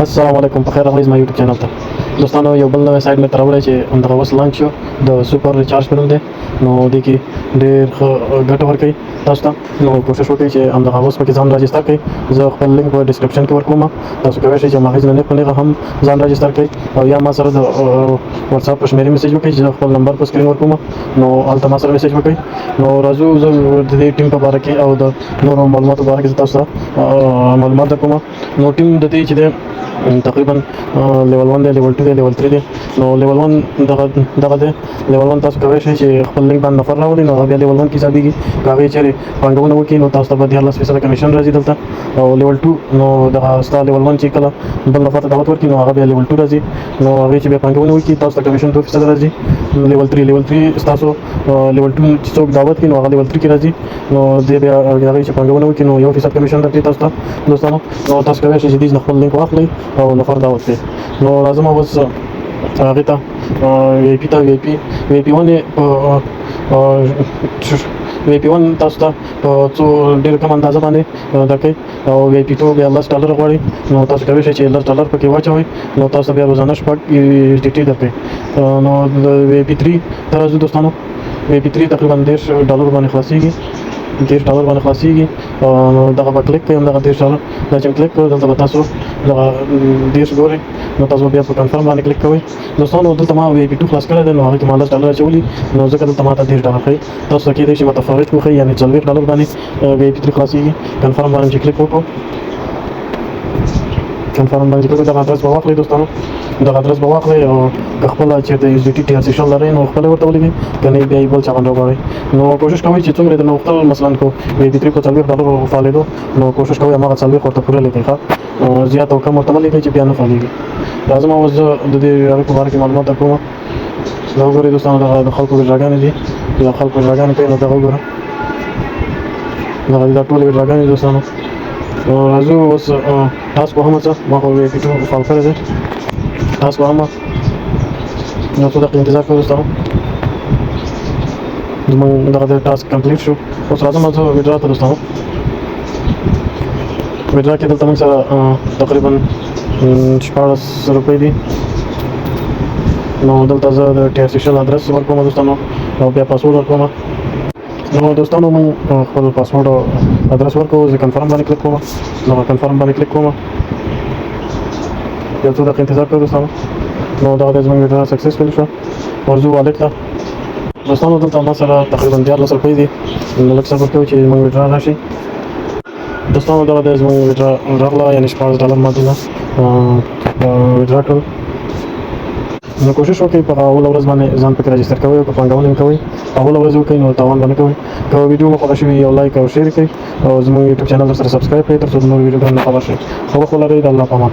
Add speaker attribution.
Speaker 1: السلام علیکم په خیر راغلی زما یوټیوب چینل ته دوستانو یو بل نوی سایټ مې ته راوړی چې همدغه اوس لانچ شو د سوپر ریچارج په نوم دی نو دې کې ډېر ښه ګټه ورکوي تاسو ته نو کوشش وکړئ چې همدغه اوس پکې ځان راجسټر کړئ زه خپل لینک په ډسکرپشن کې ورکوم تاسو کولی شئ چې هماغې نه نیغ په نیغه هم ځان راجسټر کړئ او یا ما سره د واتساپ په شمېرې میسیج وکړئ چې زه خپل نمبر په سکرین ورکوم نو هلته ما سره میسیج وکړئ نو راځو زه د دې ټیم په باره کې او د نورو معلوماتو په باره کې زه تاسو ته معلومات درکوم نو ټیم د دې چې دی تقریبا لیول 1 دی لیول 2 دی لیول 3 دی نو لیول 1 دغه دی لیول 1 تاسو کولی شئ چې خپل لینک باندې نفر راوړئ نو هغه بیا لیول 1 کې حسابېږي که هغې چېرې پانګونه وکړي نو تاسو ته به 14% کمیشن راځي دلته او لیول 2 نو دغه ستا لیول 1 چې کله بل نفر ته دعوت ورکړي نو هغه بیا لیول 2 راځي نو هغې چې بیا پانګونه وکړي تاسو ته کمیشن 2% راځي لیول 3 ستاسو لیول 2 چې څوک دعوت کړي نو هغه لیول 3 کې راځي نو دې بیا هغې چې پانګونه وکړي نو 1% کمیشن راځي تاسو ته دوستانو نو تاسو کولی شئ چې دې خپل لینک واخلئ او نفر دعوت کړئ نو راځم اوس هغې ته وی آی پي ته وی آی پي 1 وی پی 1 تاسو ته په څو ډېر کم اندازه باندې درکوي او وی پی 2 بیا $10 غواړي نو تاسو کولی شئ چې $10 پکې واچوئ نو تاسو بیا روزانه شپږ USDT درکوي نو د وی پی 3 ته راځو دوستانو وی پی 3 تقریبا $10 باندې خلاصېږي $10 باندې خلاصېږي نو دغه به کلیک کوئ همدغه $10 دا چې کلیک کړو دلته به تاسو دغه 10 ګورئ نو تاسو بیا په کنفرم باندې کلیک کوئ دوستانو دلته ما وی پی 2 خلاص کړی دی نو هغې کې ما $10 اچولي نو ځکه دلته ما ته $10 ښیي تاسو ته کېدای شي متفاوت وښیي یعنې $40 باندې وی پی 3 خلاصېږي کنفرم باندې چې کلیک وکړو کنفرم باندې کلیک دغه ادرس به واخلئ دوستانو دغه ادرس به واخلئ او که خپله چېرته USDT ټرانزیکشن لرئ نو خپله ورته ولیکئ که نه بیا یې بل چا باندې وغواړئ نو کوشش کوئ چې څومره درنه غوښتل مثلا کو وی پی 3 په $40 فعالېدو نو کوشش کوئ هماغه 40 ورته پوره لیکئ ښه زیات او کم ورته مه لیکئ چې بیا نه فعالېږي راځم اوس زه د دې هغې په باره کې معلومات درکوم دا وګورئ دوستانو دغه د خلکو ویډیوګانې دي د خلکو ویډیوګانې کوي نو دغه وګوره دغه دا ټولې ویډیوګانې دوستانو راځو اوس تاسو وهمه څه ما خو وی پی 2 فعال کړی دی تاسو وهمه یو څو دقیقې انتظار کوو دوستانو زموږ دغه د ټاسک کمپلیټ شو اوس راځم زه ویډرا ته دوستانو ویډرا کې دلته موږ سره تقریبا $16 دي نو دلته زه د ټرانزیکشن ادرس ورکوم دوستانو او بیا پاسورډ ورکوم نو دوستانو موږ خپل پاسورډ او ادرس ورکوو زه کنفرم باندې کلیک کوم نو کنفرم باندې کلیک کوم یو څو دقیقې انتظار کوو دوستانو نو دغه د زموږ ویډرا سکسسفل شوه ورځو والټ ته دوستانو دلته ما سره تقریبا $14 دي نو لږ صبر کوئ چې زموږ ویډرا راشي دوستانو دغه د زموږ ویډرا راغله یعنې $16 ما دونه ویډرا کړل نو کوشش وکړئ په اوله ورځ باندې ځان پکې راجسټر کوئ او که پانګونه هم کوئ اوله ورځ وکړئ نو تاوان به نه کوئ که ویډیو مو خوښه شوي یو لایک او شیر کړئ او زموږ یوټیوب چینل سره سبسکرایب کړئ تر څو د نورو ویډیوګانو نه خبر شئ ښه وخت ولرئ د الله په امان